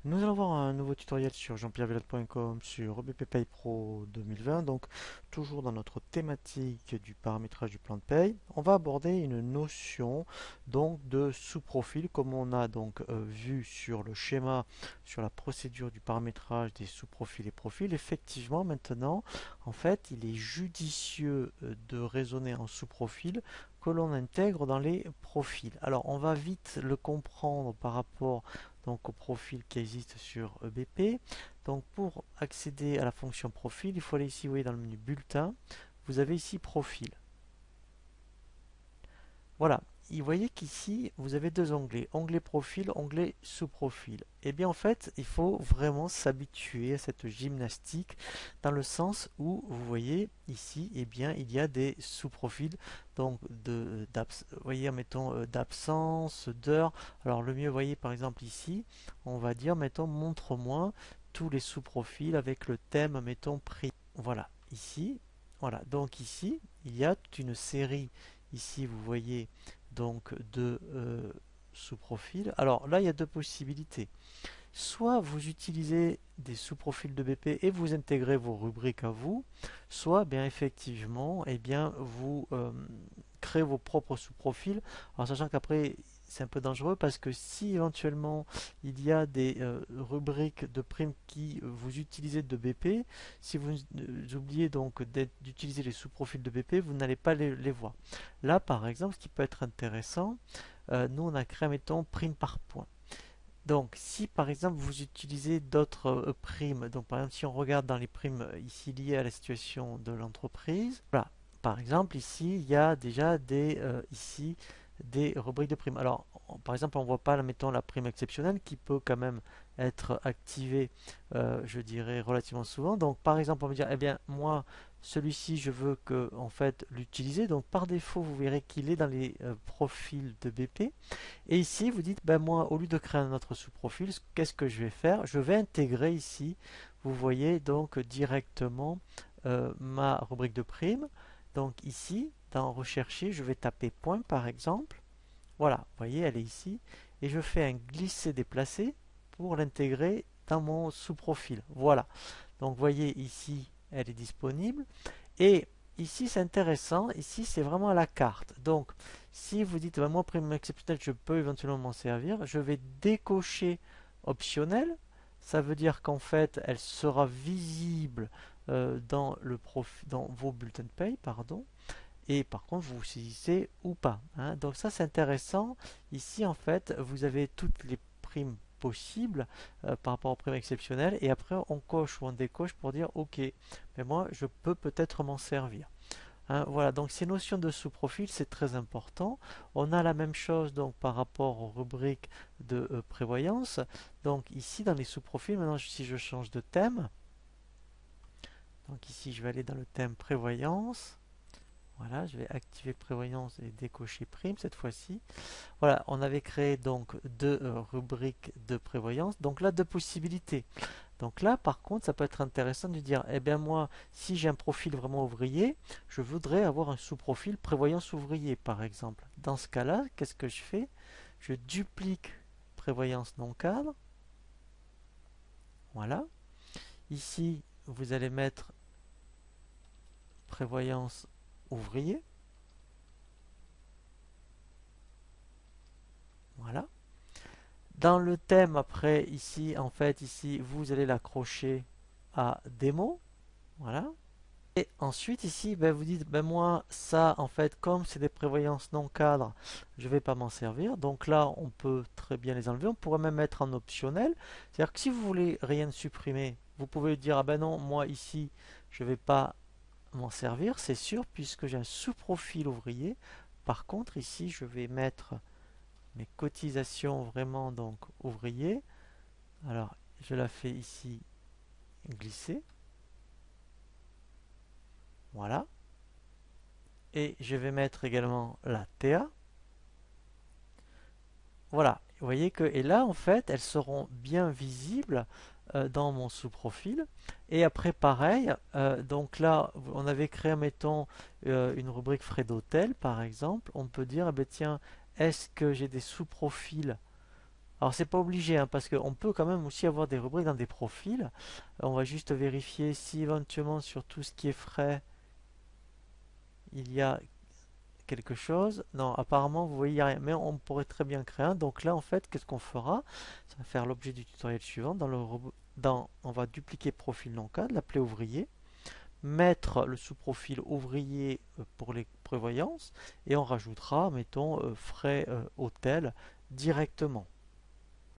Nous allons voir un nouveau tutoriel sur jeanpierrevillatte.com sur EBP Pay Pro 2020. Donc, toujours dans notre thématique du paramétrage du plan de paye, on va aborder une notion donc de sous-profil, comme on a donc vu sur le schéma, sur la procédure du paramétrage des sous-profils et profils. Effectivement, maintenant, en fait, il est judicieux de raisonner en sous-profil que l'on intègre dans les profils. Alors, on va vite le comprendre par rapport donc au profil qui existe sur EBP. Donc pour accéder à la fonction profil, il faut aller ici, vous voyez, dans le menu bulletin, vous avez ici profil. Voilà. Et vous voyez qu'ici, vous avez deux onglets, onglet profil, onglet sous-profil. Et bien en fait, il faut vraiment s'habituer à cette gymnastique dans le sens où, vous voyez ici, eh bien, il y a des sous-profils, donc vous voyez, mettons, d'absence, d'heure. Alors le mieux, vous voyez, par exemple ici, on va dire, mettons, montre-moi tous les sous-profils avec le thème, mettons, prix. Voilà, ici, voilà. Donc ici, il y a toute une série. Ici, vous voyez donc de sous-profils. Alors là, il y a deux possibilités. Soit vous utilisez des sous-profils de BP et vous intégrez vos rubriques à vous, soit bien effectivement, eh bien, vous créez vos propres sous-profils. Alors sachant qu'après, c'est un peu dangereux parce que si éventuellement il y a des rubriques de primes qui vous utilisez de BP, si vous oubliez donc d'utiliser les sous-profils de BP, vous n'allez pas les voir. Là, par exemple, ce qui peut être intéressant, nous on a créé, mettons, prime par point. Donc, si par exemple vous utilisez d'autres primes, donc par exemple si on regarde dans les primes ici liées à la situation de l'entreprise, voilà, par exemple ici il y a déjà des rubriques de primes. Alors, par exemple on ne voit pas, mettons, la prime exceptionnelle qui peut quand même être activée, je dirais, relativement souvent. Donc, par exemple, on va dire, eh bien, moi, celui-ci, je veux que, en fait, l'utiliser. Donc, par défaut, vous verrez qu'il est dans les profils de BP. Et ici, vous dites, ben moi, au lieu de créer un autre sous-profil, qu'est-ce que je vais faire? Je vais intégrer ici, vous voyez, donc directement ma rubrique de prime. Donc ici, dans rechercher, je vais taper point par exemple. Voilà, vous voyez, elle est ici. Et je fais un glisser-déplacer pour l'intégrer dans mon sous-profil. Voilà. Donc vous voyez ici, elle est disponible. Et ici, c'est intéressant. Ici, c'est vraiment à la carte. Donc, si vous dites, bah, moi, prime exceptionnelle, je peux éventuellement m'en servir, je vais décocher optionnel. Ça veut dire qu'en fait, elle sera visible dans vos bulletins de paye, pardon. Et par contre, vous saisissez ou pas, hein. Donc ça, c'est intéressant. Ici, en fait, vous avez toutes les primes possibles par rapport aux primes exceptionnelles. Et après, on coche ou on décoche pour dire, OK, mais moi, je peux peut-être m'en servir. Hein, voilà, donc ces notions de sous-profil, c'est très important. On a la même chose donc par rapport aux rubriques de prévoyance. Donc ici, dans les sous-profils, maintenant, si je change de thème, donc ici, je vais aller dans le thème prévoyance. Voilà, je vais activer prévoyance et décocher prime cette fois-ci. Voilà, on avait créé donc deux rubriques de prévoyance. Donc là, deux possibilités. Donc là, par contre, ça peut être intéressant de dire, eh bien moi, si j'ai un profil vraiment ouvrier, je voudrais avoir un sous-profil prévoyance ouvrier, par exemple. Dans ce cas-là, qu'est-ce que je fais? Je duplique prévoyance non cadre. Voilà. Ici, vous allez mettre prévoyance ouvrier. Voilà. Dans le thème, après, ici, en fait, ici, vous allez l'accrocher à démo. Voilà. Et ensuite, ici, ben, vous dites, ben moi, ça, en fait, comme c'est des prévoyances non cadres, je ne vais pas m'en servir. Donc là, on peut très bien les enlever. On pourrait même mettre en optionnel. C'est-à-dire que si vous voulez rien supprimer, vous pouvez dire, ah ben non, moi, ici, je ne vais pas m'en servir, c'est sûr, puisque j'ai un sous-profil ouvrier. Par contre, ici, je vais mettre mes cotisations vraiment donc ouvrier. Alors, je la fais ici glisser. Voilà. Et je vais mettre également la TA. Voilà. Vous voyez que, et là, en fait, elles seront bien visibles dans mon sous-profil. Et après, pareil, donc là, on avait créé, mettons, une rubrique frais d'hôtel, par exemple. On peut dire, eh bien, tiens, est-ce que j'ai des sous-profils Alors c'est pas obligé, hein, parce qu'on peut quand même aussi avoir des rubriques dans des profils. On va juste vérifier si éventuellement sur tout ce qui est frais, il y a quelque chose. Non, apparemment, vous voyez, il y a rien. Mais on pourrait très bien créer un. Donc là, en fait, qu'est-ce qu'on fera? Ça va faire l'objet du tutoriel suivant. On va dupliquer profil non cadre, l'appeler ouvrier, mettre le sous-profil ouvrier pour les prévoyances, et on rajoutera, mettons, frais hôtel directement.